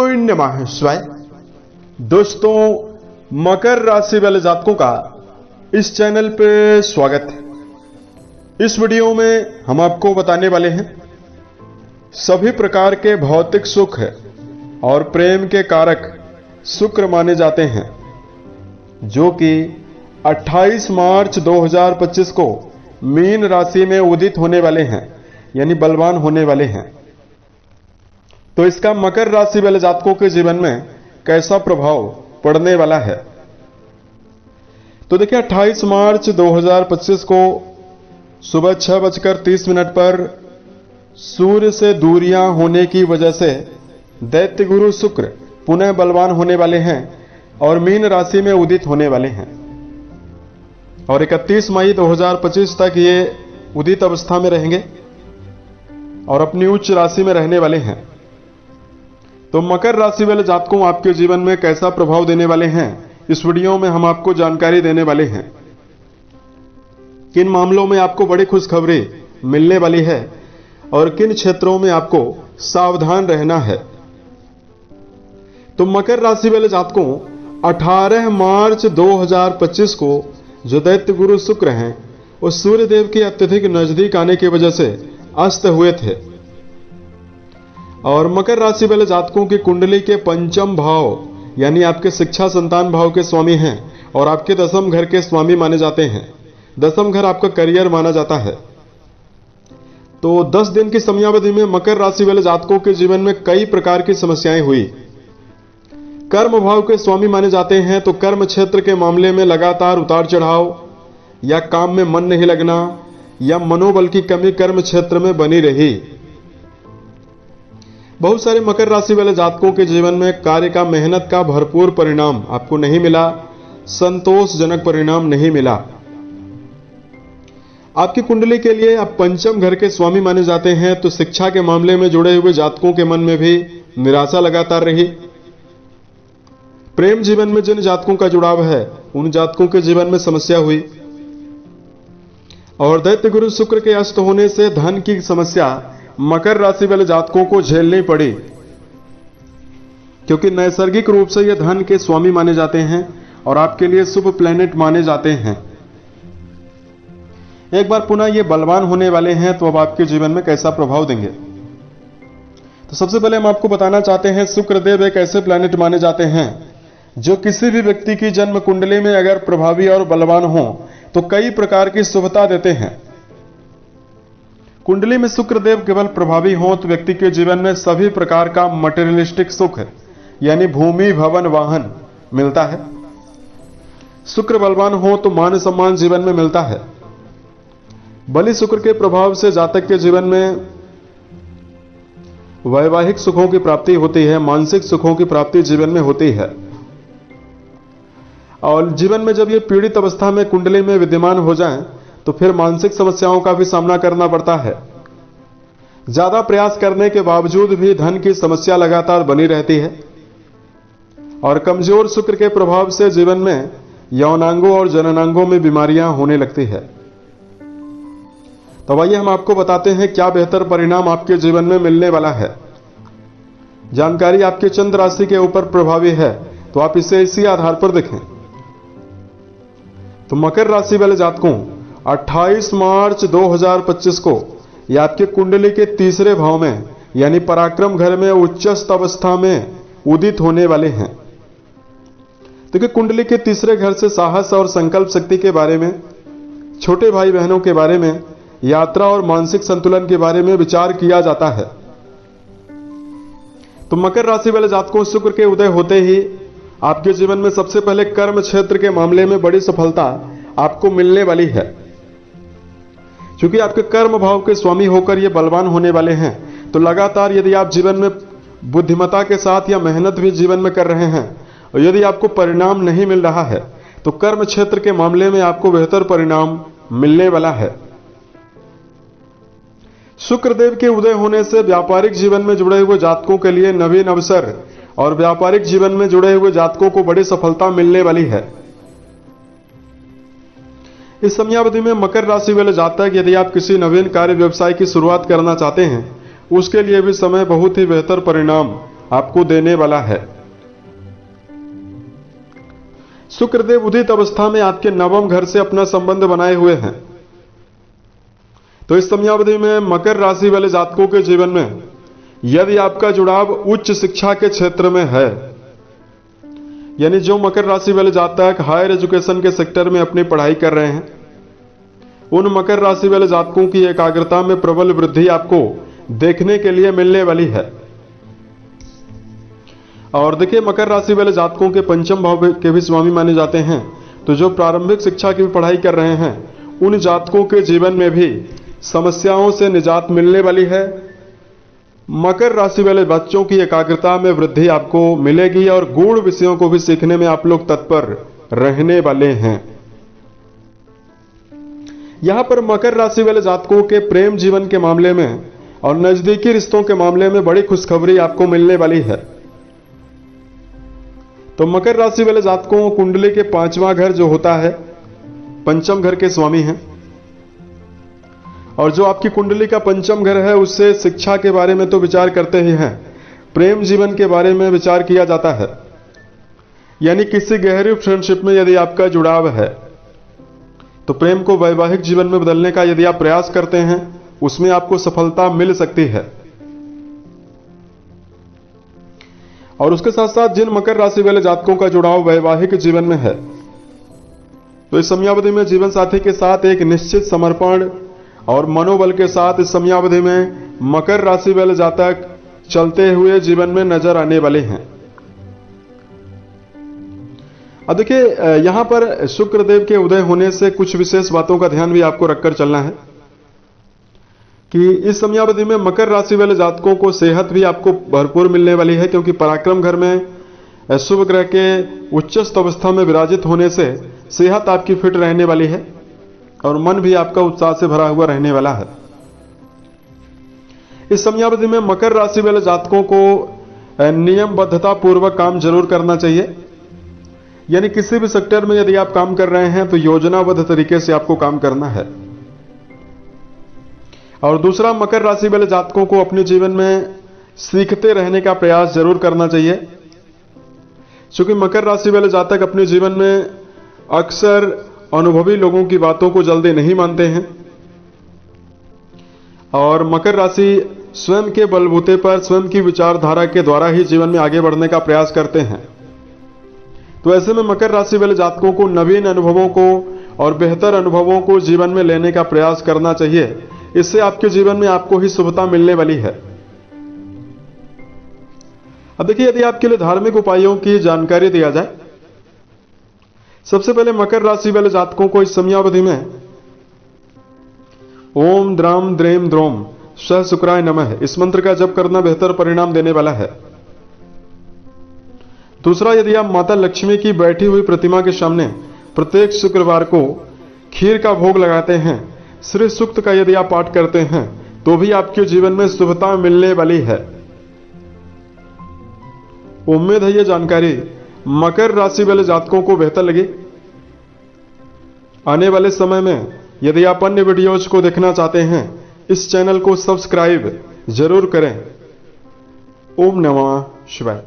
नमः शिवाय। दोस्तों, मकर राशि वाले जातकों का इस चैनल पे स्वागत है। इस वीडियो में हम आपको बताने वाले हैं सभी प्रकार के भौतिक सुख और प्रेम के कारक शुक्र माने जाते हैं, जो कि 28 मार्च 2025 को मीन राशि में उदित होने वाले हैं, यानी बलवान होने वाले हैं। तो इसका मकर राशि वाले जातकों के जीवन में कैसा प्रभाव पड़ने वाला है। तो देखिए, 28 मार्च 2025 को सुबह 6:30 पर सूर्य से दूरियां होने की वजह से दैत्य गुरु शुक्र पुनः बलवान होने वाले हैं और मीन राशि में उदित होने वाले हैं और 31 मई 2025 तक ये उदित अवस्था में रहेंगे और अपनी उच्च राशि में रहने वाले हैं। तो मकर राशि वाले जातकों आपके जीवन में कैसा प्रभाव देने वाले हैं, इस वीडियो में हम आपको जानकारी देने वाले हैं। किन मामलों में आपको बड़ी खुशखबरी मिलने वाली है और किन क्षेत्रों में आपको सावधान रहना है। तो मकर राशि वाले जातकों 18 मार्च 2025 को जो दैत्य गुरु शुक्र हैं, वो सूर्य देव के अत्यधिक नजदीक आने की वजह से अस्त हुए थे और मकर राशि वाले जातकों की कुंडली के पंचम भाव यानी आपके शिक्षा संतान भाव के स्वामी हैं और आपके दसम घर के स्वामी माने जाते हैं। दसम घर आपका करियर माना जाता है। तो 10 दिन की समयावधि में मकर राशि वाले जातकों के जीवन में कई प्रकार की समस्याएं हुई। कर्म भाव के स्वामी माने जाते हैं, तो कर्म क्षेत्र के मामले में लगातार उतार चढ़ाव या काम में मन नहीं लगना या मनोबल की कमी कर्म क्षेत्र में बनी रही। बहुत सारे मकर राशि वाले जातकों के जीवन में कार्य का मेहनत का भरपूर परिणाम आपको नहीं मिला, संतोषजनक परिणाम नहीं मिला। आपकी कुंडली के लिए आप पंचम घर के स्वामी माने जाते हैं, तो शिक्षा के मामले में जुड़े हुए जातकों के मन में भी निराशा लगातार रही। प्रेम जीवन में जिन जातकों का जुड़ाव है, उन जातकों के जीवन में समस्या हुई और दैत्य गुरु शुक्र के अस्त होने से धन की समस्या मकर राशि वाले जातकों को झेलनी पड़ी, क्योंकि नैसर्गिक रूप से ये धन के स्वामी माने जाते हैं और आपके लिए शुभ प्लैनेट माने जाते हैं। एक बार पुनः ये बलवान होने वाले हैं, तो अब आपके जीवन में कैसा प्रभाव देंगे। तो सबसे पहले हम आपको बताना चाहते हैं, शुक्रदेव एक ऐसे प्लैनेट माने जाते हैं जो किसी भी व्यक्ति की जन्म कुंडली में अगर प्रभावी और बलवान हो तो कई प्रकार की शुभता देते हैं। कुंडली में शुक्रदेव केवल प्रभावी हो तो व्यक्ति के जीवन में सभी प्रकार का मटेरियलिस्टिक सुख यानी भूमि भवन वाहन मिलता है। शुक्र बलवान हो तो मान सम्मान जीवन में मिलता है। बलि शुक्र के प्रभाव से जातक के जीवन में वैवाहिक सुखों की प्राप्ति होती है, मानसिक सुखों की प्राप्ति जीवन में होती है और जीवन में जब ये पीड़ित अवस्था में कुंडली में विद्यमान हो जाएं, तो फिर मानसिक समस्याओं का भी सामना करना पड़ता है। ज्यादा प्रयास करने के बावजूद भी धन की समस्या लगातार बनी रहती है और कमजोर शुक्र के प्रभाव से जीवन में यौनांगों और जननांगों में बीमारियां होने लगती है। तो आइए हम आपको बताते हैं क्या बेहतर परिणाम आपके जीवन में मिलने वाला है। जानकारी आपके चंद्र राशि के ऊपर प्रभावी है, तो आप इसे इसी आधार पर देखें। तो मकर राशि वाले जातकों 28 मार्च 2025 को यह आपके कुंडली के तीसरे भाव में यानी पराक्रम घर में उच्चस्थ अवस्था में उदित होने वाले हैं। देखिए, कुंडली के तीसरे घर से साहस और संकल्प शक्ति के बारे में, छोटे भाई बहनों के बारे में, यात्रा और मानसिक संतुलन के बारे में विचार किया जाता है। तो मकर राशि वाले जातकों शुक्र के उदय होते ही आपके जीवन में सबसे पहले कर्म क्षेत्र के मामले में बड़ी सफलता आपको मिलने वाली है। क्योंकि आपके कर्म भाव के स्वामी होकर ये बलवान होने वाले हैं, तो लगातार यदि आप जीवन में बुद्धिमत्ता के साथ या मेहनत भी जीवन में कर रहे हैं और यदि आपको परिणाम नहीं मिल रहा है, तो कर्म क्षेत्र के मामले में आपको बेहतर परिणाम मिलने वाला है। शुक्रदेव के उदय होने से व्यापारिक जीवन में जुड़े हुए जातकों के लिए नवीन अवसर और व्यापारिक जीवन में जुड़े हुए जातकों को बड़ी सफलता मिलने वाली है। इस समयावधि में मकर राशि वाले जातक यदि आप किसी नवीन कार्य व्यवसाय की शुरुआत करना चाहते हैं, उसके लिए भी समय बहुत ही बेहतर परिणाम आपको देने वाला है। शुक्रदेव उदित अवस्था में आपके नवम घर से अपना संबंध बनाए हुए हैं। तो इस समयावधि में मकर राशि वाले जातकों के जीवन में यदि आपका जुड़ाव उच्च शिक्षा के क्षेत्र में है, यानी जो मकर राशि वाले जातक हायर एजुकेशन के सेक्टर में अपनी पढ़ाई कर रहे हैं, उन मकर राशि वाले जातकों की एकाग्रता में प्रबल वृद्धि आपको देखने के लिए मिलने वाली है। और देखिए, मकर राशि वाले जातकों के पंचम भाव के भी स्वामी माने जाते हैं। तो जो प्रारंभिक शिक्षा की पढ़ाई कर रहे हैं, उन जातकों के जीवन में भी समस्याओं से निजात मिलने वाली है। मकर राशि वाले बच्चों की एकाग्रता में वृद्धि आपको मिलेगी और गूढ़ विषयों को भी सीखने में आप लोग तत्पर रहने वाले हैं। यहां पर मकर राशि वाले जातकों के प्रेम जीवन के मामले में और नजदीकी रिश्तों के मामले में बड़ी खुशखबरी आपको मिलने वाली है। तो मकर राशि वाले जातकों कुंडली के 5वां घर जो होता है, पंचम घर के स्वामी हैं। और जो आपकी कुंडली का पंचम घर है, उससे शिक्षा के बारे में तो विचार करते ही हैं, प्रेम जीवन के बारे में विचार किया जाता है। यानी किसी गहरी फ्रेंडशिप में यदि आपका जुड़ाव है, तो प्रेम को वैवाहिक जीवन में बदलने का यदि आप प्रयास करते हैं, उसमें आपको सफलता मिल सकती है। और उसके साथ साथ जिन मकर राशि वाले जातकों का जुड़ाव वैवाहिक जीवन में है, तो इस समयावधि में जीवन साथी के साथ एक निश्चित समर्पण और मनोबल के साथ इस समयावधि में मकर राशि वाले जातक चलते हुए जीवन में नजर आने वाले हैं। अब देखिए, यहां पर शुक्रदेव के उदय होने से कुछ विशेष बातों का ध्यान भी आपको रखकर चलना है कि इस समयावधि में मकर राशि वाले जातकों को सेहत भी आपको भरपूर मिलने वाली है, क्योंकि पराक्रम घर में शुभ ग्रह के उच्चस्थ अवस्था में विराजित होने से सेहत आपकी फिट रहने वाली है और मन भी आपका उत्साह से भरा हुआ रहने वाला है। इस समयावधि में मकर राशि वाले जातकों को नियमबद्धता पूर्वक काम जरूर करना चाहिए। यानी किसी भी सेक्टर में यदि आप काम कर रहे हैं, तो योजनाबद्ध तरीके से आपको काम करना है। और दूसरा, मकर राशि वाले जातकों को अपने जीवन में सीखते रहने का प्रयास जरूर करना चाहिए, क्योंकि मकर राशि वाले जातक अपने जीवन में अक्सर अनुभवी लोगों की बातों को जल्दी नहीं मानते हैं और मकर राशि स्वयं के बलबूते पर स्वयं की विचारधारा के द्वारा ही जीवन में आगे बढ़ने का प्रयास करते हैं। तो ऐसे में मकर राशि वाले जातकों को नवीन अनुभवों को और बेहतर अनुभवों को जीवन में लेने का प्रयास करना चाहिए। इससे आपके जीवन में आपको ही शुभता मिलने वाली है। अब देखिए, यदि आपके लिए धार्मिक उपायों की जानकारी दिया जाए, सबसे पहले मकर राशि वाले जातकों को इस समयावधि में ओम द्राम द्रेम द्रोम सह शुक्राय नमः इस मंत्र का जप करना बेहतर परिणाम देने वाला है। दूसरा, यदि आप माता लक्ष्मी की बैठी हुई प्रतिमा के सामने प्रत्येक शुक्रवार को खीर का भोग लगाते हैं, श्री सूक्त का यदि आप पाठ करते हैं, तो भी आपके जीवन में शुभता मिलने वाली है। उम्मीद है यह जानकारी मकर राशि वाले जातकों को बेहतर लगी। आने वाले समय में यदि आप अन्य वीडियोज को देखना चाहते हैं, इस चैनल को सब्सक्राइब जरूर करें। ओम नमः शिवाय।